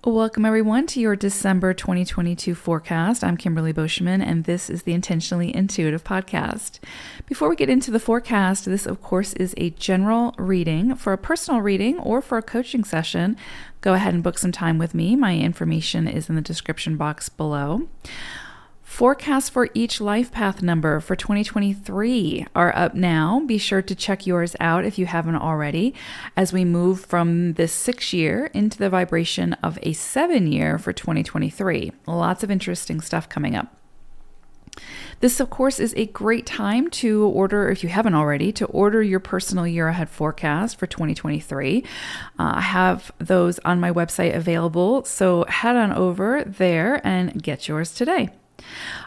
Welcome, everyone, to your December 2022 forecast. I'm Kimberly Boschman, and this is the Intentionally Intuitive podcast. Before we get into the forecast, this, of course, is a general reading. For a personal reading or for a coaching session, go ahead and book some time with me. My information is in the description box below. Forecasts for each life path number for 2023 are up now. Be sure to check yours out if you haven't already, as we move from this 6-year into the vibration of a 7-year for 2023. Lots of interesting stuff coming up. This, of course, is a great time to order, if you haven't already, to order your personal year ahead forecast for 2023. I have those on my website available, so head on over there and get yours today.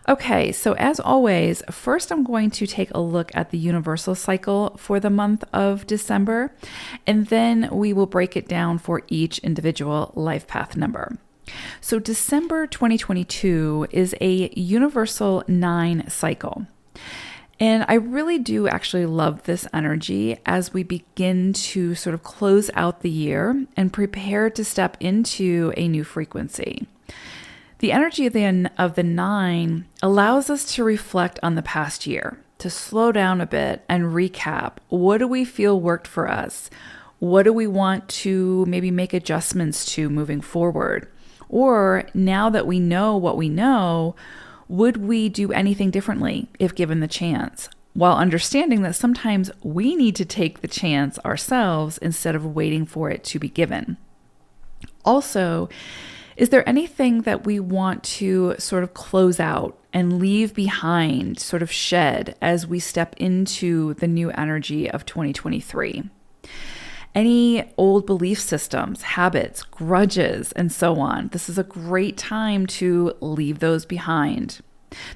Okay, so as always, first I'm going to take a look at the universal cycle for the month of December, and then we will break it down for each individual life path number. So December 2022 is a universal 9 cycle. And I really do actually love this energy as we begin to sort of close out the year and prepare to step into a new frequency. The energy of the 9 allows us to reflect on the past year, to slow down a bit and recap. What do we feel worked for us? What do we want to maybe make adjustments to moving forward? Or now that we know what we know, would we do anything differently if given the chance? While understanding that sometimes we need to take the chance ourselves instead of waiting for it to be given. Also, is there anything that we want to sort of close out and leave behind, sort of shed as we step into the new energy of 2023? Any old belief systems, habits, grudges, and so on. This is a great time to leave those behind.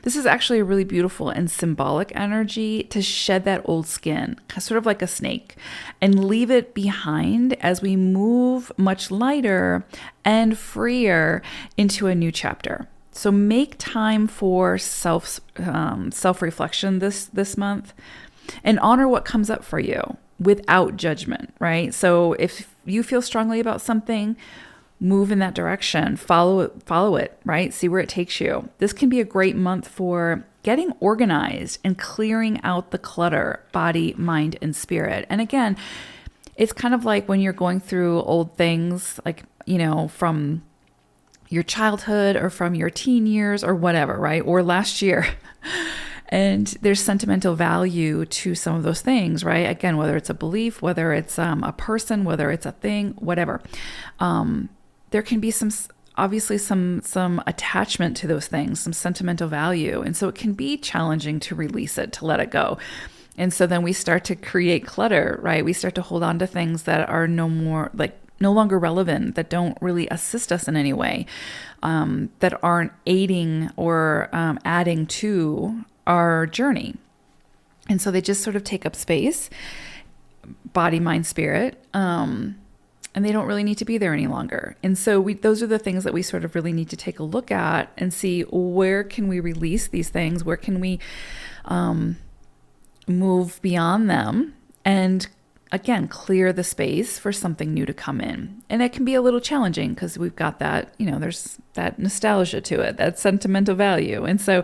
This is actually a really beautiful and symbolic energy to shed that old skin, sort of like a snake, and leave it behind as we move much lighter and freer into a new chapter. So make time for self-reflection this month and honor what comes up for you without judgment, right? So if you feel strongly about something, move in that direction, follow it, right? See where it takes you. This can be a great month for getting organized and clearing out the clutter, body, mind, and spirit. And again, it's kind of like when you're going through old things, like, from your childhood or from your teen years or whatever, right? Or last year. And there's sentimental value to some of those things, right? Again, whether it's a belief, whether it's a person, whether it's a thing, whatever. There can be some attachment to those things, some sentimental value. And so it can be challenging to release it, to let it go. And so then we start to create clutter, right? We start to hold on to things that are no longer relevant, that don't really assist us in any way, that aren't aiding or adding to our journey. And so they just sort of take up space, body, mind, spirit, and they don't really need to be there any longer. And so those are the things that we sort of really need to take a look at and see, where can we release these things? Where can we move beyond them? And again, clear the space for something new to come in. And it can be a little challenging because we've got that, there's that nostalgia to it, that sentimental value. And so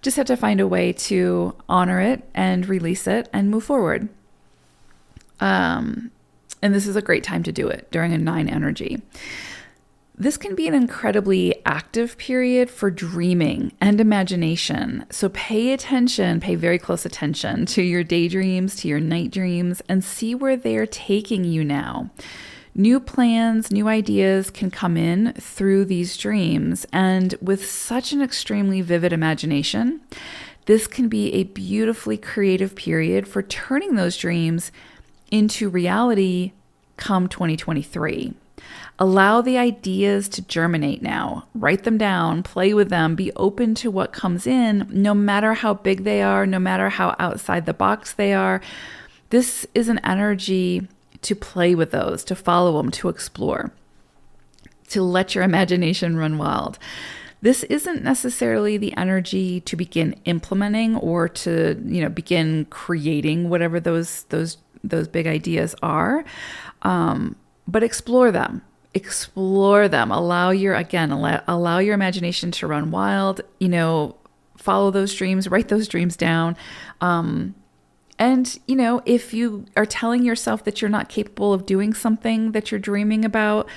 just have to find a way to honor it and release it and move forward. And this is a great time to do it during a 9 energy. This can be an incredibly active period for dreaming and imagination. So pay very close attention to your daydreams, to your night dreams, and see where they're taking you now. New plans, new ideas can come in through these dreams. And with such an extremely vivid imagination, this can be a beautifully creative period for turning those dreams into reality come 2023. Allow the ideas to germinate now. Write them down, play with them, be open to what comes in, no matter how big they are, no matter how outside the box they are. This is an energy to play with those, to follow them, to explore, to let your imagination run wild. This isn't necessarily the energy to begin implementing or to, begin creating whatever those big ideas are, but explore them. explore them. Allow your imagination to run wild, follow those dreams, write those dreams down. And, if you are telling yourself that you're not capable of doing something that you're dreaming about,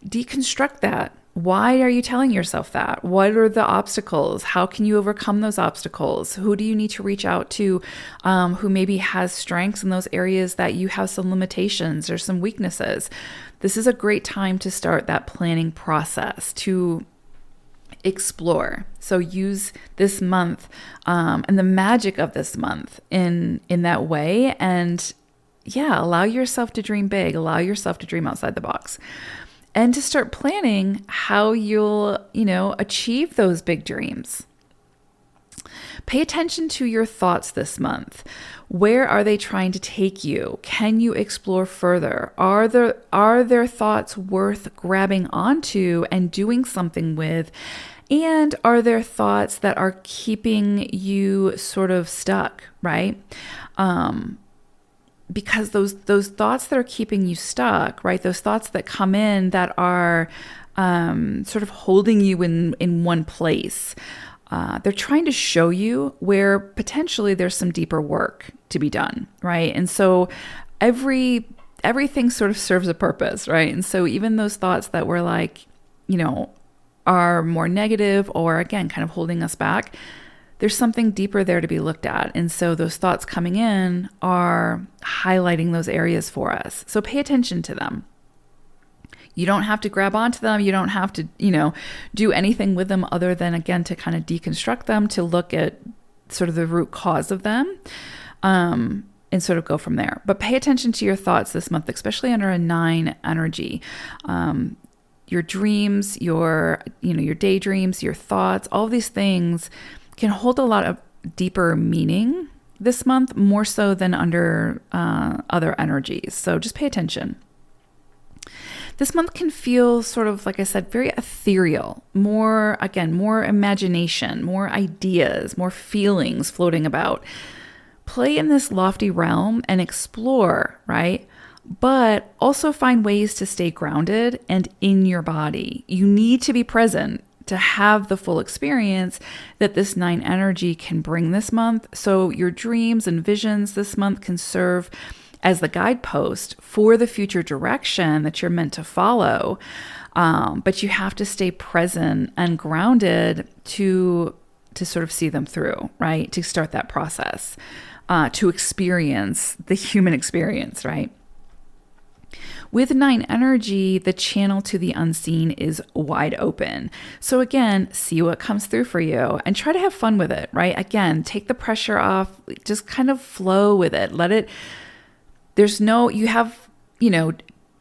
deconstruct that. Why are you telling yourself that? What are the obstacles? How can you overcome those obstacles? Who do you need to reach out to who maybe has strengths in those areas that you have some limitations or some weaknesses? This is a great time to start that planning process, to explore. So use this month and the magic of this month in that way. And allow yourself to dream big, allow yourself to dream outside the box, and to start planning how you'll, achieve those big dreams. Pay attention to your thoughts this month. Where are they trying to take you? Can you explore further? Are there thoughts worth grabbing onto and doing something with? And are there thoughts that are keeping you sort of stuck, right? Because those thoughts that are keeping you stuck, right? Those thoughts that come in that are sort of holding you in one place. They're trying to show you where potentially there's some deeper work to be done, right? And so everything sort of serves a purpose, right? And so even those thoughts that were like, are more negative or again, kind of holding us back, there's something deeper there to be looked at. And so those thoughts coming in are highlighting those areas for us. So pay attention to them. You don't have to grab onto them. You don't have to, do anything with them other than, again, to kind of deconstruct them, to look at sort of the root cause of them, and sort of go from there. But pay attention to your thoughts this month, especially under a 9 energy. Your dreams, your daydreams, your thoughts, all these things can hold a lot of deeper meaning this month, more so than under other energies. So just pay attention. This month can feel sort of, like I said, very ethereal, more imagination, more ideas, more feelings floating about. Play in this lofty realm and explore, right? But also find ways to stay grounded and in your body. You need to be present to have the full experience that this 9 energy can bring this month. So your dreams and visions this month can serve as the guidepost for the future direction that you're meant to follow. But you have to stay present and grounded to sort of see them through, right? To start that process, to experience the human experience, right? With 9 energy, the channel to the unseen is wide open. So again, see what comes through for you and try to have fun with it, right? Again, take the pressure off, just kind of flow with it.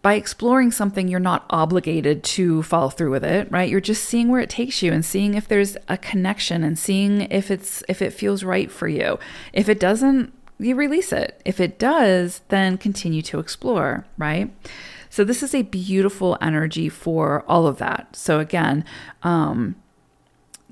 By exploring something, you're not obligated to follow through with it, right? You're just seeing where it takes you and seeing if there's a connection and seeing if it feels right for you. If it doesn't, you release it. If it does, then continue to explore, right? So this is a beautiful energy for all of that. So again,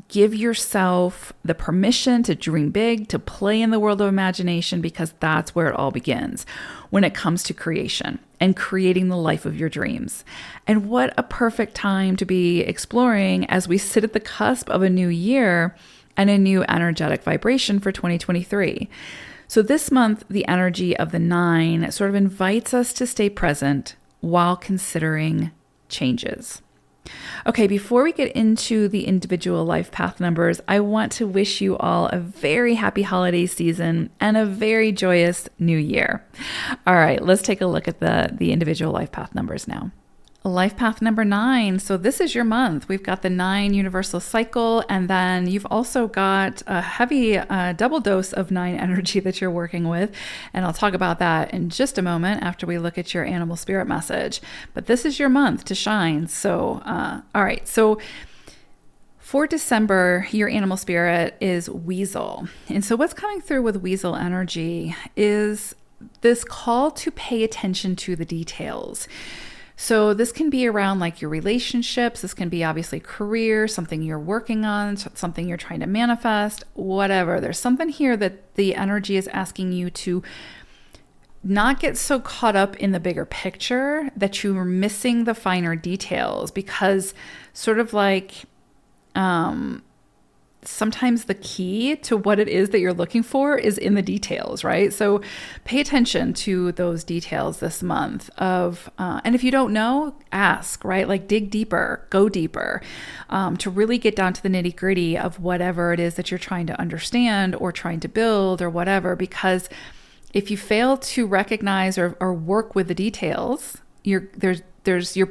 give yourself the permission to dream big, to play in the world of imagination, because that's where it all begins when it comes to creation and creating the life of your dreams. And what a perfect time to be exploring as we sit at the cusp of a new year and a new energetic vibration for 2023. So this month, the energy of the 9 sort of invites us to stay present while considering changes. Okay, before we get into the individual life path numbers, I want to wish you all a very happy holiday season and a very joyous new year. All right, let's take a look at the individual life path numbers now. Life path number 9. So this is your month. We've got the 9 universal cycle, and then you've also got a heavy double dose of 9 energy that you're working with. And I'll talk about that in just a moment after we look at your animal spirit message. But this is your month to shine. So, all right. So for December, your animal spirit is Weasel. And so what's coming through with Weasel energy is this call to pay attention to the details. So this can be around like your relationships. This can be obviously career, something you're working on, something you're trying to manifest, whatever. There's something here that the energy is asking you to not get so caught up in the bigger picture that you are missing the finer details, because sort of like sometimes the key to what it is that you're looking for is in the details, right? So pay attention to those details this month and if you don't know, ask, right? Like dig deeper, go deeper, to really get down to the nitty gritty of whatever it is that you're trying to understand or trying to build or whatever, because if you fail to recognize or work with the details, you're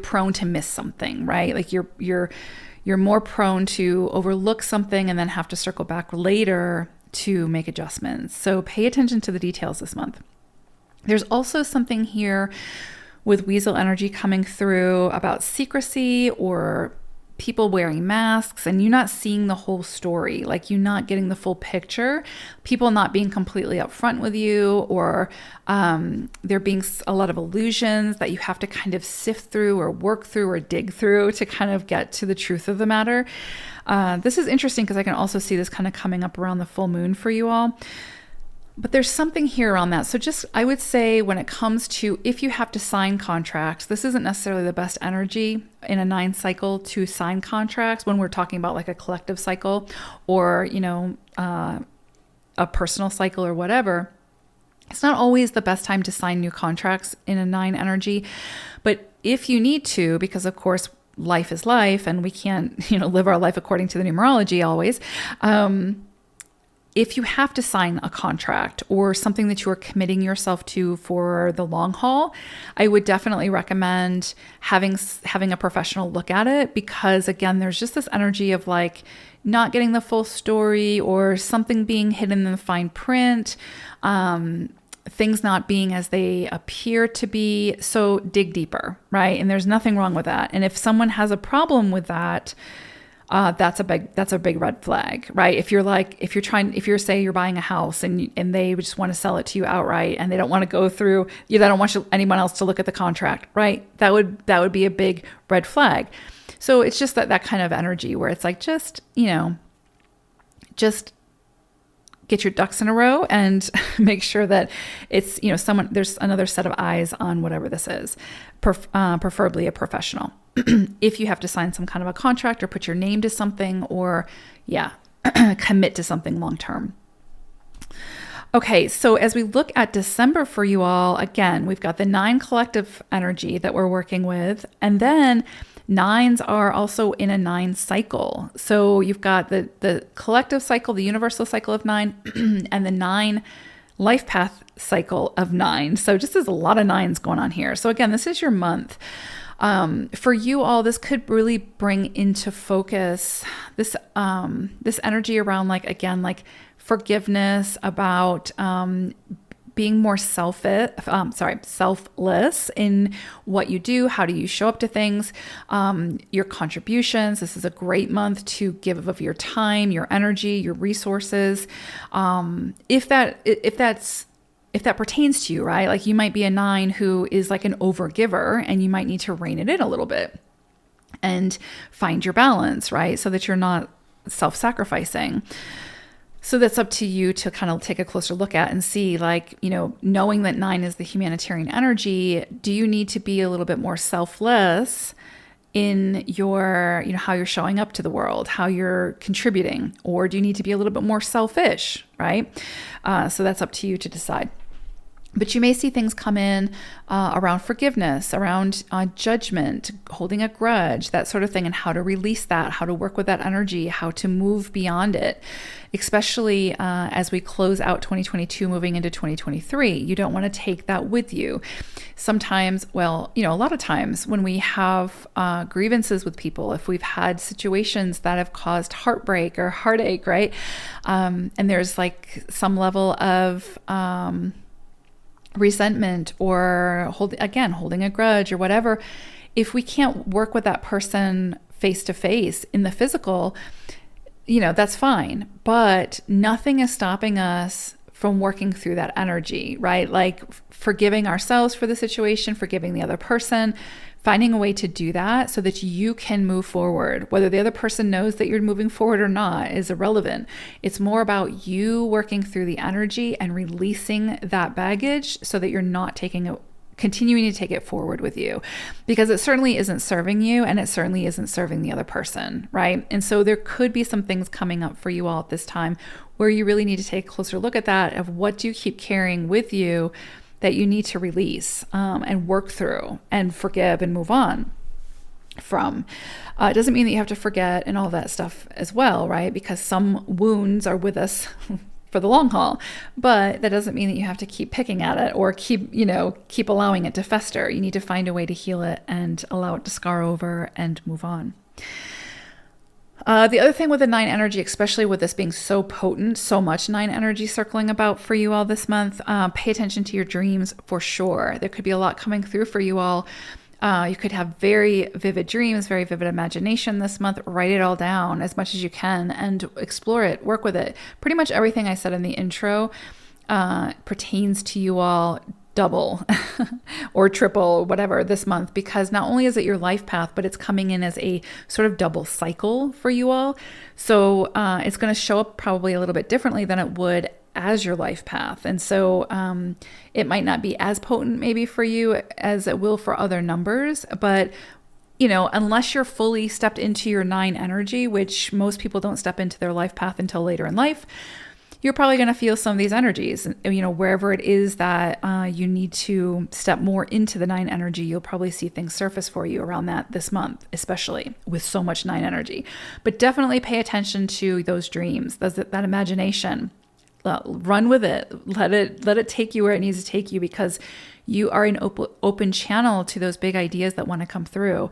prone to miss something, right? Like you're more prone to overlook something and then have to circle back later to make adjustments. So pay attention to the details this month. There's also something here with Weasel energy coming through about secrecy or people wearing masks and you not seeing the whole story, like you not getting the full picture, people not being completely upfront with you, or there being a lot of illusions that you have to kind of sift through or work through or dig through to kind of get to the truth of the matter. This is interesting because I can also see this kind of coming up around the full moon for you all. But there's something here around that. So just, I would say when it comes to, if you have to sign contracts, this isn't necessarily the best energy in a 9 cycle to sign contracts when we're talking about like a collective cycle or, a personal cycle or whatever. It's not always the best time to sign new contracts in a 9 energy. But if you need to, because of course, life is life and we can't, live our life according to the numerology always. If you have to sign a contract or something that you are committing yourself to for the long haul, I would definitely recommend having a professional look at it, because again, there's just this energy of like not getting the full story or something being hidden in the fine print, things not being as they appear to be. So dig deeper, right? And there's nothing wrong with that. And if someone has a problem with that, that's a big red flag, right? If you're say you're buying a house and they just want to sell it to you outright and they don't want to go through, they don't want anyone else to look at the contract, right? That would be a big red flag. So it's just that kind of energy where it's like, just get your ducks in a row and make sure that it's, there's another set of eyes on whatever this is, preferably a professional. If you have to sign some kind of a contract or put your name to something or commit to something long-term. Okay, so as we look at December for you all, again, we've got the 9 collective energy that we're working with, and then 9s are also in a 9 cycle. So you've got the collective cycle, the universal cycle of 9, and the 9 life path cycle of 9. So just there's a lot of 9s going on here. So again, this is your month. For you all, this could really bring into focus this energy around like forgiveness, about being more selfless in what you do. How do you show up to things? Your contributions. This is a great month to give of your time, your energy, your resources. If that pertains to you, right? Like you might be a 9 who is like an overgiver and you might need to rein it in a little bit and find your balance, right? So that you're not self-sacrificing. So that's up to you to kind of take a closer look at and see, like, knowing that 9 is the humanitarian energy, do you need to be a little bit more selfless in your, how you're showing up to the world, how you're contributing, or do you need to be a little bit more selfish, right? So that's up to you to decide. But you may see things come in around forgiveness, around judgment, holding a grudge, that sort of thing, and how to release that, how to work with that energy, how to move beyond it, especially as we close out 2022, moving into 2023. You don't want to take that with you. Sometimes, a lot of times when we have grievances with people, if we've had situations that have caused heartbreak or heartache, right? And there's like some level of resentment or holding a grudge or whatever, if we can't work with that person face to face in the physical, that's fine. But nothing is stopping us from working through that energy, right? Like forgiving ourselves for the situation, forgiving the other person, finding a way to do that so that you can move forward. Whether the other person knows that you're moving forward or not is irrelevant. It's more about you working through the energy and releasing that baggage so that you're not continuing to take it forward with you, because it certainly isn't serving you and it certainly isn't serving the other person, right? And so there could be some things coming up for you all at this time where you really need to take a closer look at that, of what do you keep carrying with you that you need to release and work through and forgive and move on from. It doesn't mean that you have to forget and all that stuff as well, right? Because some wounds are with us for the long haul, but that doesn't mean that you have to keep picking at it or keep allowing it to fester. You need to find a way to heal it and allow it to scar over and move on. The other thing with the 9 energy, especially with this being so potent, so much 9 energy circling about for you all this month, pay attention to your dreams for sure. There could be a lot coming through for you all. You could have very vivid dreams, very vivid imagination this month. Write it all down as much as you can and explore it, work with it. Pretty much everything I said in the intro pertains to you all double or triple, whatever, this month, because not only is it your life path, but it's coming in as a sort of double cycle for you all. So it's going to show up probably a little bit differently than it would as your life path. And so it might not be as potent maybe for you as it will for other numbers, but unless you're fully stepped into your 9 energy, which most people don't step into their life path until later in life, you're probably going to feel some of these energies, wherever it is that you need to step more into the 9 energy, you'll probably see things surface for you around that this month, especially with so much 9 energy. But definitely pay attention to those dreams, that imagination. Run with it. Let it take you where it needs to take you, because you are an open channel to those big ideas that want to come through.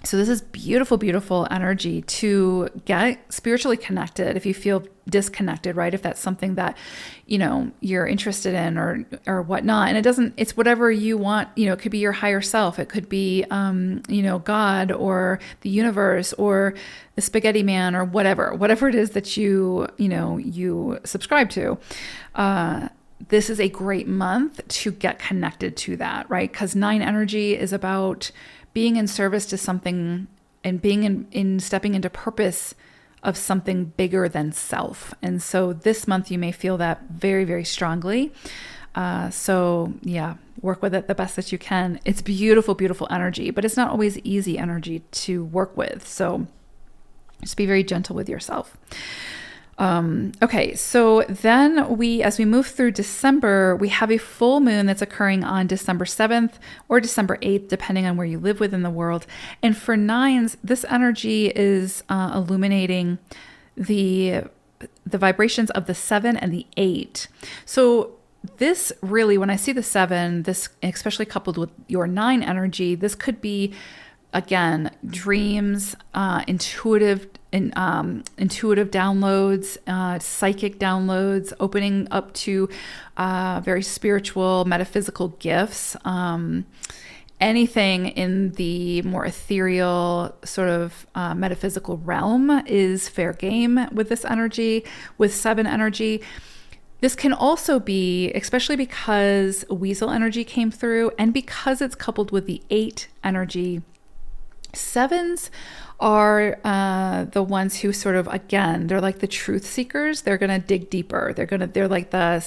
So this is beautiful, beautiful energy to get spiritually connected if you feel disconnected, right? If that's something that, you're interested in or whatnot. And it's whatever you want, it could be your higher self. It could be, God or the universe or the spaghetti man or whatever it is that you subscribe to. This is a great month to get connected to that, right? Because 9 energy is about being in service to something and being in stepping into purpose of something bigger than self. And so this month you may feel that very, very strongly. So yeah, work with it the best that you can. It's beautiful, beautiful energy, but it's not always easy energy to work with. So just be very gentle with yourself. Okay, so then as we move through December, we have a full moon that's occurring on December 7th or December 8th, depending on where you live within the world. And for 9s, this energy is illuminating the vibrations of the 7 and the 8. So this really, when I see the 7, this especially coupled with your 9 energy, this could be, again, dreams, intuitive downloads, psychic downloads, opening up to very spiritual, metaphysical gifts. Anything in the more ethereal sort of metaphysical realm is fair game with this energy, with 7 energy. This can also be, especially because Weasel energy came through and because it's coupled with the 8 energy, 7s are the ones who sort of, again, they're like the truth seekers. They're going to dig deeper. They're like the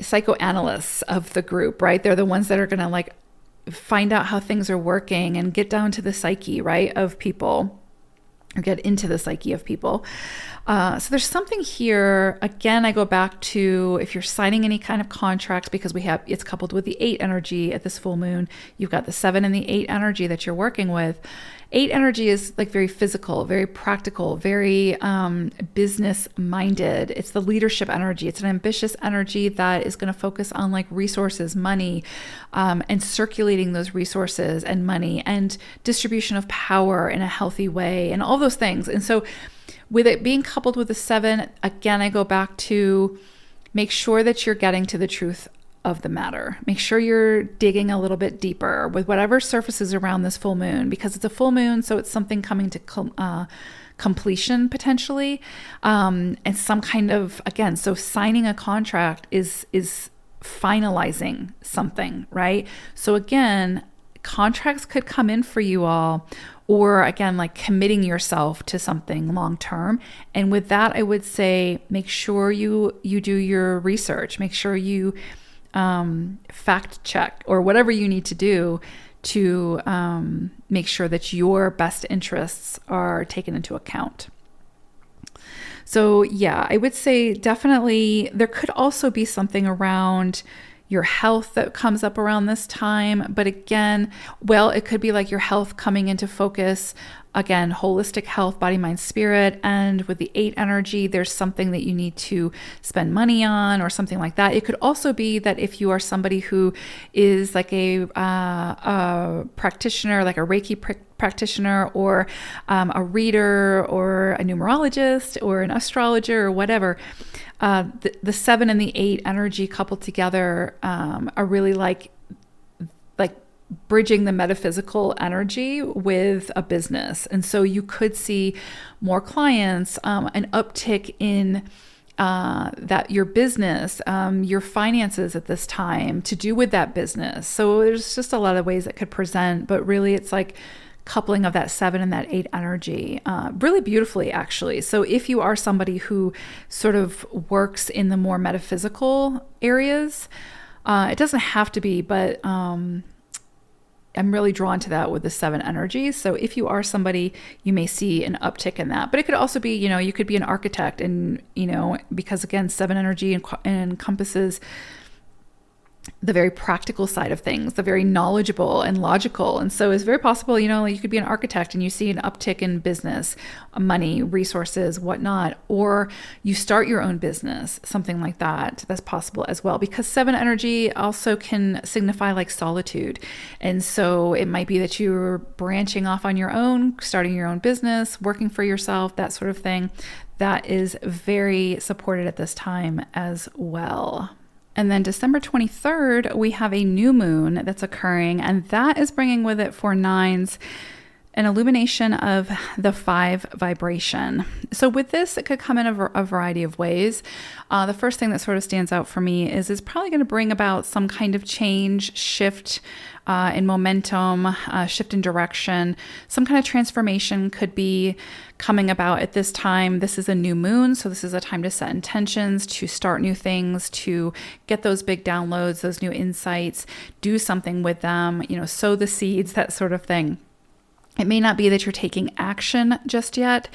psychoanalysts of the group, right? They're the ones that are going to like find out how things are working and get down to the psyche, right, of people, or get into the psyche of people. So there's something here. Again, I go back to if you're signing any kind of contract, because it's coupled with the 8 energy at this full moon. You've got the 7 and the 8 energy that you're working with. 8 energy is like very physical, very practical, very business minded. It's the leadership energy. It's an ambitious energy that is going to focus on like resources, money, and circulating those resources and money and distribution of power in a healthy way and all those things. And so with it being coupled with the 7, again, I go back to make sure that you're getting to the truth of the matter. Make sure you're digging a little bit deeper with whatever surfaces around this full moon, because it's a full moon, so it's something coming to completion potentially, and some kind of, again, so signing a contract is finalizing something, right? So again, contracts could come in for you all, or again, like committing yourself to something long term. And with that, I would say make sure you do your research, make sure you fact check or whatever you need to do to make sure that your best interests are taken into account. So yeah, I would say definitely there could also be something around your health that comes up around this time. But again, well, it could be like your health coming into focus. Again, holistic health, body, mind, spirit. And with the 8 energy, there's something that you need to spend money on or something like that. It could also be that if you are somebody who is like a practitioner, like a Reiki practitioner, or a reader, or a numerologist, or an astrologer, or whatever, the 7 and the 8 energy coupled together are really like bridging the metaphysical energy with a business. And so you could see more clients, an uptick in that your business, your finances at this time to do with that business. So there's just a lot of ways it could present, but really it's like coupling of that 7 and that 8 energy really beautifully, actually. So if you are somebody who sort of works in the more metaphysical areas, it doesn't have to be, but I'm really drawn to that with the 7 energies. So if you are somebody, you may see an uptick in that. But it could also be, you could be an architect, and, because again, 7 energy encompasses the very practical side of things, the very knowledgeable and logical. And so it's very possible, you could be an architect and you see an uptick in business, money, resources, whatnot, or you start your own business, something like that. That's possible as well, because 7 energy also can signify like solitude. And so it might be that you're branching off on your own, starting your own business, working for yourself, that sort of thing. That is very supported at this time as well. And then December 23rd, we have a new moon that's occurring, and that is bringing with it 4 9s an illumination of the 5 vibration. So with this, it could come in a variety of ways. The first thing that sort of stands out for me is it's probably going to bring about some kind of change, shift in momentum, shift in direction. Some kind of transformation could be coming about at this time. This is a new moon, so this is a time to set intentions, to start new things, to get those big downloads, those new insights, do something with them, sow the seeds, that sort of thing. It may not be that you're taking action just yet,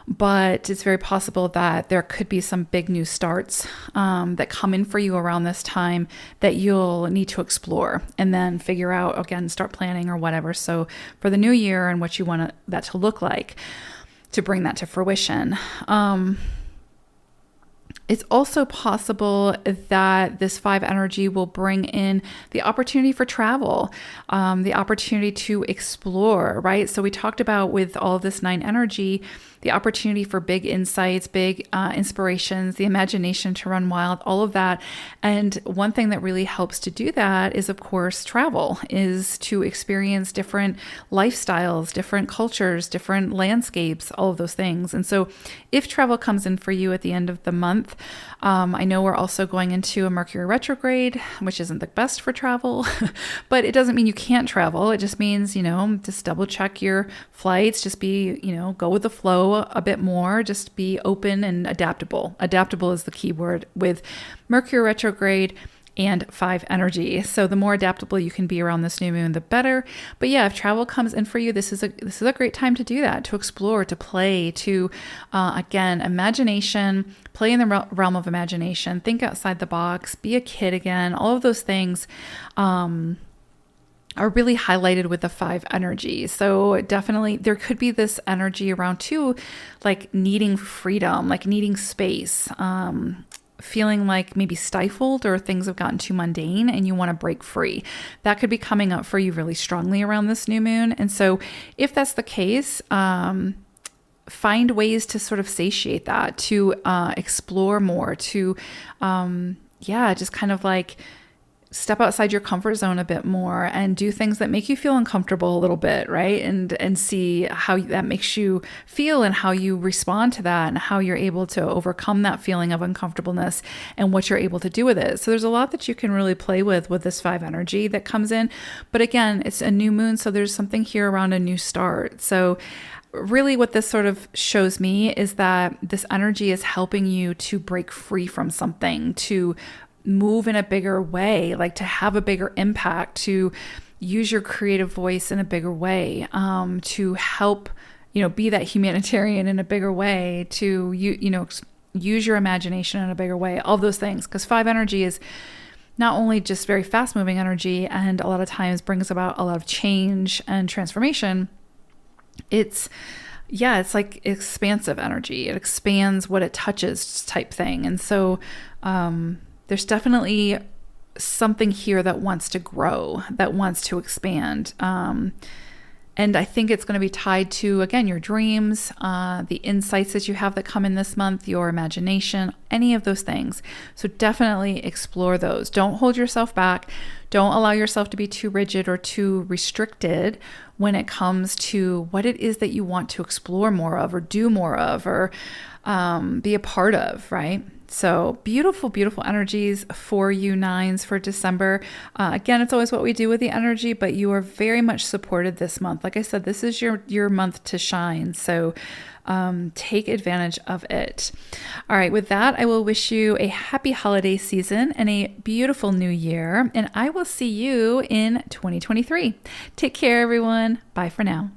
but it's very possible that there could be some big new starts that come in for you around this time that you'll need to explore and then figure out, again, start planning or whatever. So for the new year and what you want that to look like to bring that to fruition. It's also possible that this 5 energy will bring in the opportunity for travel, the opportunity to explore, right? So we talked about with all of this 9 energy, the opportunity for big insights, big inspirations, the imagination to run wild, all of that. And one thing that really helps to do that is, of course, travel, is to experience different lifestyles, different cultures, different landscapes, all of those things. And so if travel comes in for you at the end of the month, I know we're also going into a Mercury retrograde, which isn't the best for travel, but it doesn't mean you can't travel. It just means, just double check your flights, just be, go with the flow a bit more, just be open and adaptable. Adaptable is the key word with Mercury retrograde and 5 energy. So the more adaptable you can be around this new moon, the better. But yeah, if travel comes in for you, this is a great time to do that, to explore, to play, to, again, imagination, play in the realm of imagination, think outside the box, be a kid again. All of those things, are really highlighted with the 5 energy. So definitely there could be this energy around too, like needing freedom, like needing space, feeling like maybe stifled or things have gotten too mundane and you want to break free. That could be coming up for you really strongly around this new moon. And so if that's the case, find ways to sort of satiate that, to explore more, to, just kind of like step outside your comfort zone a bit more and do things that make you feel uncomfortable a little bit, right? And see how that makes you feel and how you respond to that and how you're able to overcome that feeling of uncomfortableness and what you're able to do with it. So there's a lot that you can really play with this 5 energy that comes in. But again, it's a new moon, so there's something here around a new start. So really what this sort of shows me is that this energy is helping you to break free from something, to move in a bigger way, like to have a bigger impact, to use your creative voice in a bigger way, to help, be that humanitarian in a bigger way, to, use your imagination in a bigger way, all those things. Because 5 energy is not only just very fast moving energy and a lot of times brings about a lot of change and transformation, it's like expansive energy. It expands what it touches type thing. And so, there's definitely something here that wants to grow, that wants to expand. And I think it's going to be tied to, again, your dreams, the insights that you have that come in this month, your imagination, any of those things. So definitely explore those. Don't hold yourself back. Don't allow yourself to be too rigid or too restricted when it comes to what it is that you want to explore more of or do more of or be a part of, right? So beautiful, beautiful energies for you 9s for December. Again, it's always what we do with the energy, but you are very much supported this month. Like I said, this is your month to shine. So take advantage of it. All right. With that, I will wish you a happy holiday season and a beautiful new year. And I will see you in 2023. Take care, everyone. Bye for now.